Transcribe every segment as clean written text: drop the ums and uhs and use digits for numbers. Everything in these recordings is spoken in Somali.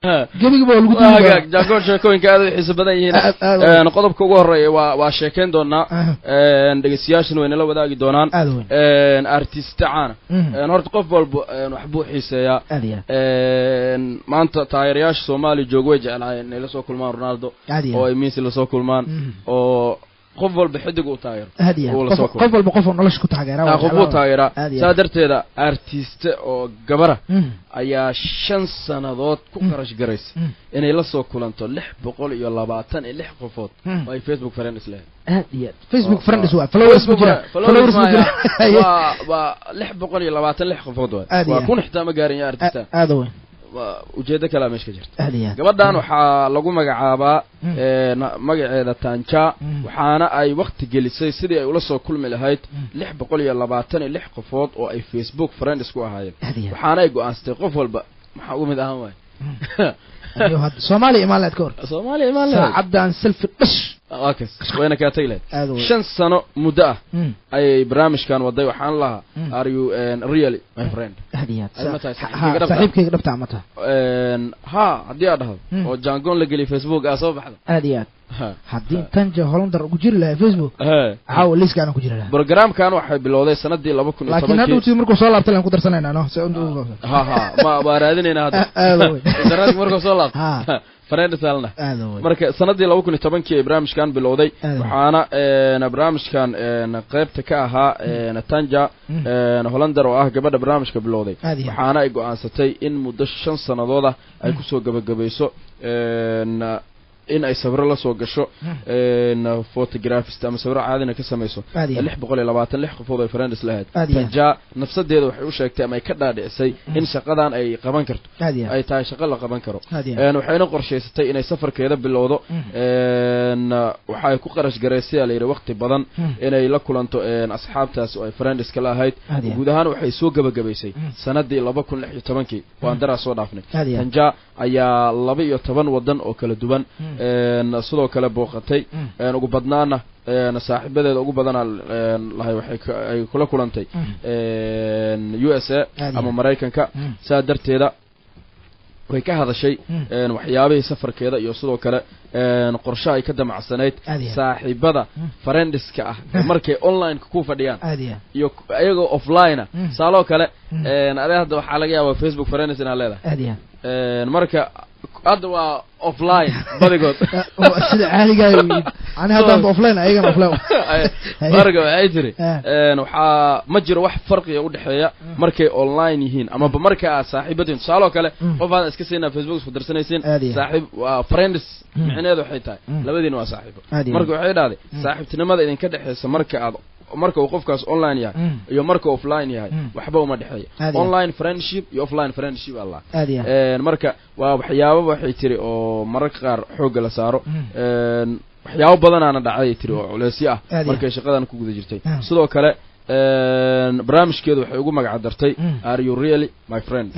جميل بقول قلت جاكور شكوين كهذا حسب بدأ هنا نقطب كوجه وشكين دونا دقيسياشن وين لو بدأ دونان أرتيست عنا نهرت قفل نحبو حسيا ما أنت تايرياش سومالي جوجوج على نلسو كل مان رونالدو أو ميسي لسو كل مان أو قفل بحدق وطاير قفل بقفل نلاش كنت حاجة قفل طايرة سادرت هذا أرتيست أو جبرة أيا شن سنوات كوكرش جريس إن يلصق كلانتو لح بقول يلا بعتن لح قفوت أي فيسبوك فريندز له فيسبوك فريندز هو فلورس مجرى لح بقول يلا بعتن لح قفوت وكون احتمال جارين أرتيست هذا هو ujeedo kala meesha jirta gabadhan waxa lagu magacaabaa magaceeda Tanja waxaana ay waqti gelisay sidii ay ula soo kulmi lahayd 626 qofood oo ay Facebook friends ku ahaayeen waxaana ay go'aansatay qof walba waxa uu mid ahaan waay Soomaali imaalaad koor Soomaali imaalaad saacadaan selfie dhish okay wayna ka taglay 5 sano muddo ah ay barnaamijkan waday waxaan lahaa are you really my friend saaxiibkayga dhabta amata ha hadii aad dhahdo oo jangoon la geliyo Facebook soo baxdo aadiyaad haddii Tanja Hollander ugu jiri lahaa Facebook caaw liiska ku jiri lahaa barnaamijkan waxay bilowday sanadii 2017 laakiin hadda uu markuu soo laabtay ku darsanayna no ma baaraadinayna hadda sanadii markuu soo laabtay فريند سالنا مركز سندي لو كنت تبنكي برامج كان بالودي وحنا برامج كان قيبت كاها تانجا هولندر واه قبل برامج كبالودي وحنا يقو أنستي إن مدة سنة ضوضة أي كسو قبيسو إن أي سفر الله سوق شو إن فوتوغرافيست أما سفر عادنا كسميسو اللي بقول لبعتن اللي حفظوا الفرندس لهاد فجاء نفس الديد وحوش كتير ما يكدر سي إن شقدان أي قبان كرت أي تاي شقل قبان كرو إنه حين قرشة ستي إن سفر كذا بالوضوء إن وحيكون قرش جريسي على وقت بدن إن يلاقوا أنتو إن أصحاب تاس أو فرندس كلا هايت وجودهان وحيسوق قبيسي سندي لبا كل لحية تبنكي وعندنا صوت عفني فجاء أي لبي يتبن ودن أو كل دبن sidoo kale booqatay ugu badnaana saaxiibadeeda ugu badana lahay waxay ay kula kulantay USA ama Mareykanka saadarteeda way ka hadashay waxyaabaha safarkeeda iyo sidoo kale qorshe ay ka damacsanayd saaxiibada friendska ah markay online ku fadhiyaan iyo ayagoo offline saaloo kale adeehda waxa laga yaabaa Facebook friends in leedahay marka أدوى أوفلاين بديقود سيد عالي قايد أنا هذا أوفلاين أيضا أوفلاين مرقة عيدري وحا مجر واحد فرق يقول حياة مركة أونلاين يهين أما بمركة صاحبتين سألوا كله وفان اسكسينا فيسبوك فدرسنا يسين صاحب وفريندس معنا ذو حيتاي لبدين وصاحبه مرقة عيد هذه صاحبتنا ماذا إذا كده حس مركة مركة وقفكاس أونلاين يعني يو مركة أوفلاين يعني وحبوا ما دحية أونلاين فريندشيب يو أوفلاين فريندشيب الله مركة وحياة وحيتري أو مركة حوج لسارو waxyaabo badan aan dhacay tiri oo culeysyo ah markay shaqadan ku guda jirtay sidoo kale barnaamijkeedu waxay ugu magac dartay are you really my friend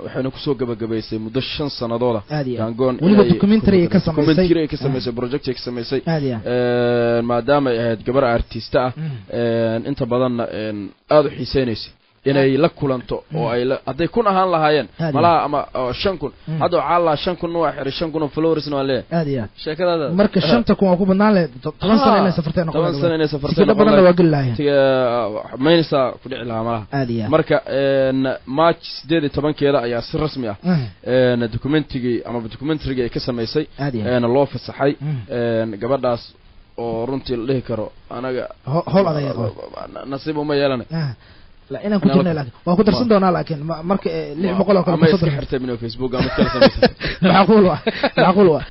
waxayna ku soo gabagabaysay muddo 5 sanadooda jangoon waliba documentary ka samaysay project ka samaysay maadaama ay ahayd gabar artist ah inta badan aad u xiiseynaysa inay la kulanto oo ay haday kun ahaan lahaayeen malaha ama 5,000 hadda waxa la 5,000 waa xiri 5,000 followers waa leeyahay sheekadaada marka 5,000 waa ku badnaan leh 10 sano inay safarteen 10 sano inay safarteen badan waa galaayeen maynisa ku dhici lahaa malaha marka March 18keeda ayaa si rasmi ah documentary ka sameysay loo fasaxay gabadhaas oo runtii la dhihi karo anaga hol adag nasiib uma yeelanay لا أنا كنت هنا لكن وكنت أرسل دونا لكن مرك اللي بقوله كان ما يسكت حتى من الفيسبوك أنا كلا سميته معقول